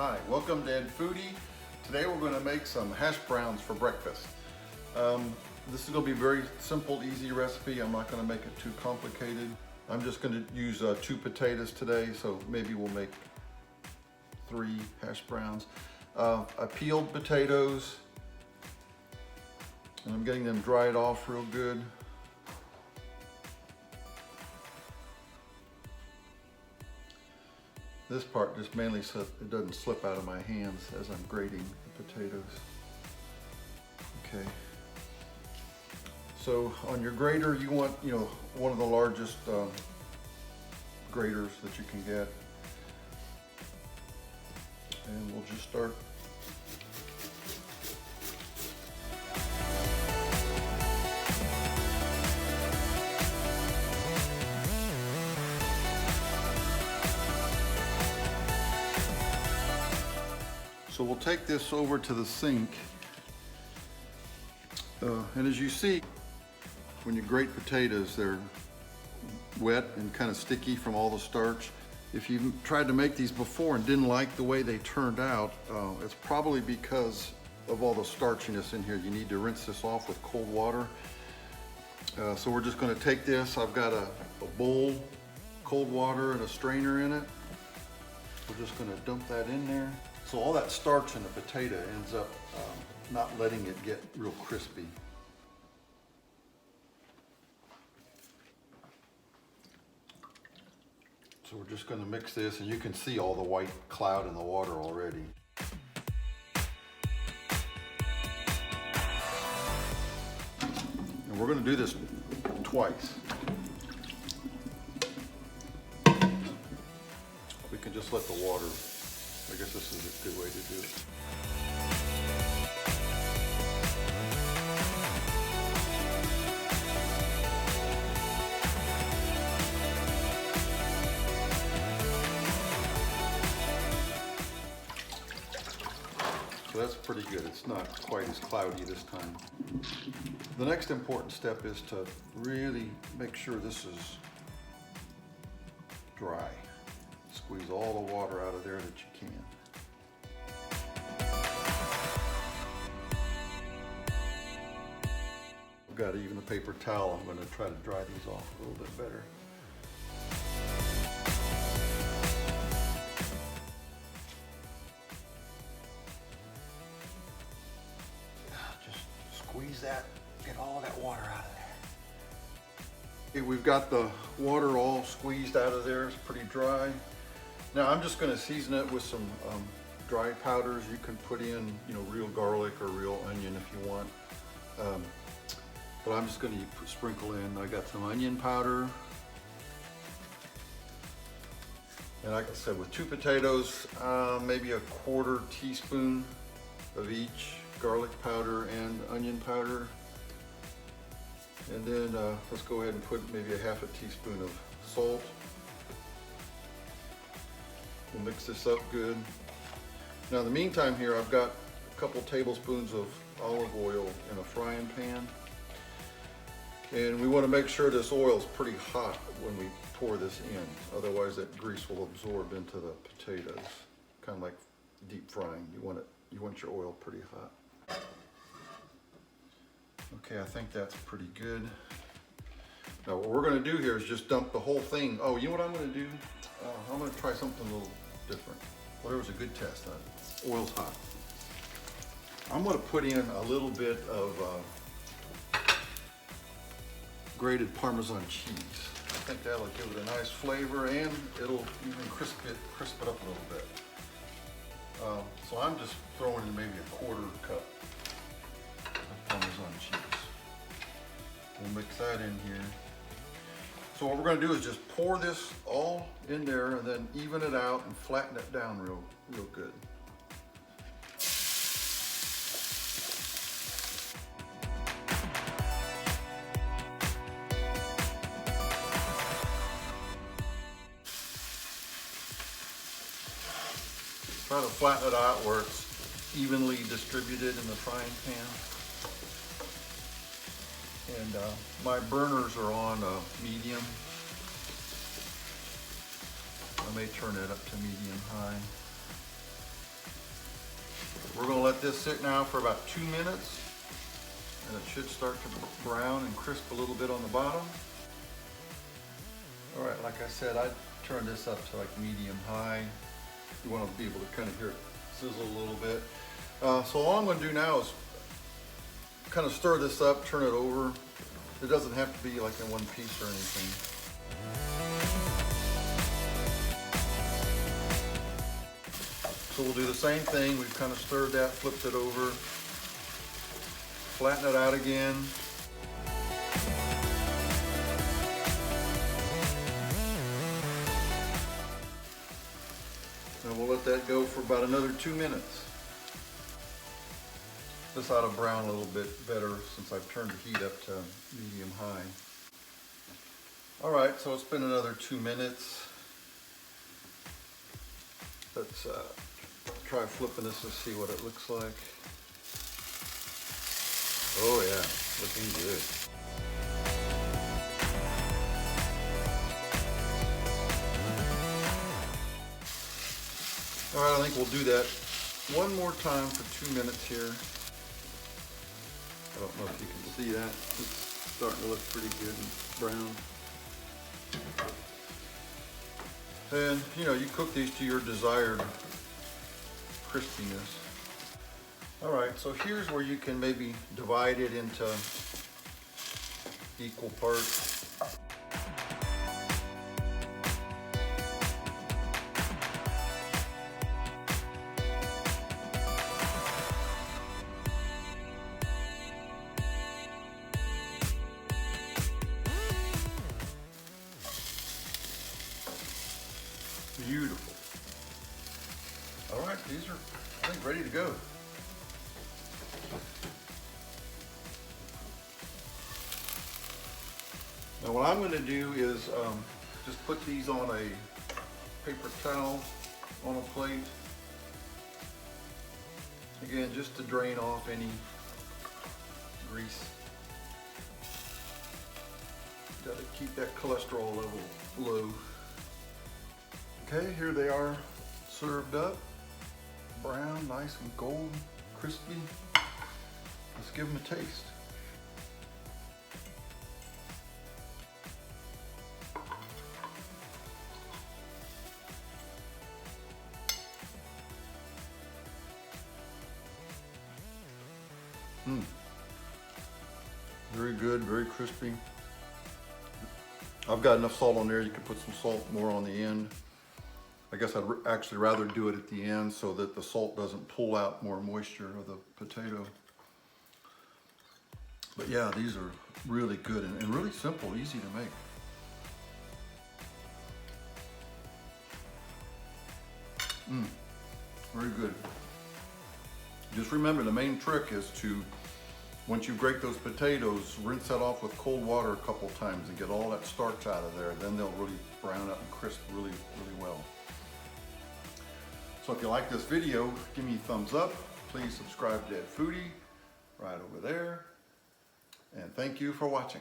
Hi, welcome to Foodie. Today we're going to make some hash browns for breakfast. This is going to be a very simple, easy recipe. I'm not going to make it too complicated. I'm just going to use 2 potatoes today, so maybe we'll make 3 hash browns. I peeled potatoes, and I'm getting them dried off real good. This part just mainly so it doesn't slip out of my hands as I'm grating the potatoes. Okay. So on your grater, you want, one of the largest graters that you can get. And we'll just start. So we'll take this over to the sink. And as you see, when you grate potatoes, they're wet and kind of sticky from all the starch. If you've tried to make these before and didn't like the way they turned out, it's probably because of all the starchiness in here. You need to rinse this off with cold water. So we're just going to take this. I've got a bowl, cold water, and a strainer in it. We're just going to dump that in there. So all that starch in the potato ends up not letting it get real crispy. So we're just going to mix this, and you can see all the white cloud in the water already. And we're going to do this twice. We can just let the water, I guess this is a good way to do it. So that's pretty good. It's not quite as cloudy this time. The next important step is to really make sure this is dry. Squeeze all the water out of there that you can. I've got even a paper towel. I'm going to try to dry these off a little bit better. Squeeze that, get all that water out of there. Okay, we've got the water all squeezed out of there. It's pretty dry. Now I'm just going to season it with some dry powders. You can put in, real garlic or real onion if you want. But I'm just going to sprinkle in. I got some onion powder. And like I said, with 2 potatoes, maybe a 1/4 teaspoon of each. Garlic powder and onion powder. And then let's go ahead and put maybe a 1/2 teaspoon of salt. We'll mix this up good. Now in the meantime here, I've got a couple tablespoons of olive oil in a frying pan. And we want to make sure this oil is pretty hot when we pour this in. Otherwise that grease will absorb into the potatoes. Kind of like deep frying. You want your oil pretty hot. Okay, I think that's pretty good. Now what we're going to do here is just dump the whole thing. Oh, you know what I'm going to do? I'm going to try something a little different. Well, there was a good test on it. Oil's hot. I'm going to put in a little bit of grated Parmesan cheese. I think that'll give it a nice flavor, and it'll even crisp it up a little bit. So I'm just throwing in maybe a 1/4 cup of Parmesan cheese. We'll mix that in here. So what we're going to do is just pour this all in there and then even it out and flatten it down real good. Try to flatten it out where it's evenly distributed in the frying pan. And my burners are on medium. I may turn it up to medium high. We're gonna let this sit now for about 2 minutes, and it should start to brown and crisp a little bit on the bottom. All right, like I said, I turned this up to like medium high. You want to be able to kind of hear it sizzle a little bit. So all I'm going to do now is kind of stir this up, turn it over. It doesn't have to be like in one piece or anything. So we'll do the same thing. We've kind of stirred that, flipped it over, flatten it out again. And we'll let that go for about another 2 minutes. This ought to brown a little bit better since I've turned the heat up to medium high. All right, so it's been another 2 minutes. Let's try flipping this to see what it looks like. Oh yeah, looking good. All right, I think we'll do that one more time for 2 minutes here. I don't know if you can see that. It's starting to look pretty good and brown. And you know, you cook these to your desired crispiness. All right, so here's where you can maybe divide it into equal parts. Beautiful. All right, these are, I think, ready to go. Now what I'm going to do is just put these on a paper towel on a plate. Again, just to drain off any grease. Got to keep that cholesterol level low. Okay, here they are served up. Brown, nice and golden, crispy. Let's give them a taste. Very good, very crispy. I've got enough salt on there. You can put some salt more on the end. I guess I'd actually rather do it at the end so that the salt doesn't pull out more moisture of the potato. But yeah, these are really good and really simple, easy to make. Very good. Just remember, the main trick is to, once you grate those potatoes, rinse that off with cold water a couple times and get all that starch out of there. Then they'll really brown up and crisp really, really well. So if you like this video, give me a thumbs up. Please subscribe to Foodie right over there. And thank you for watching.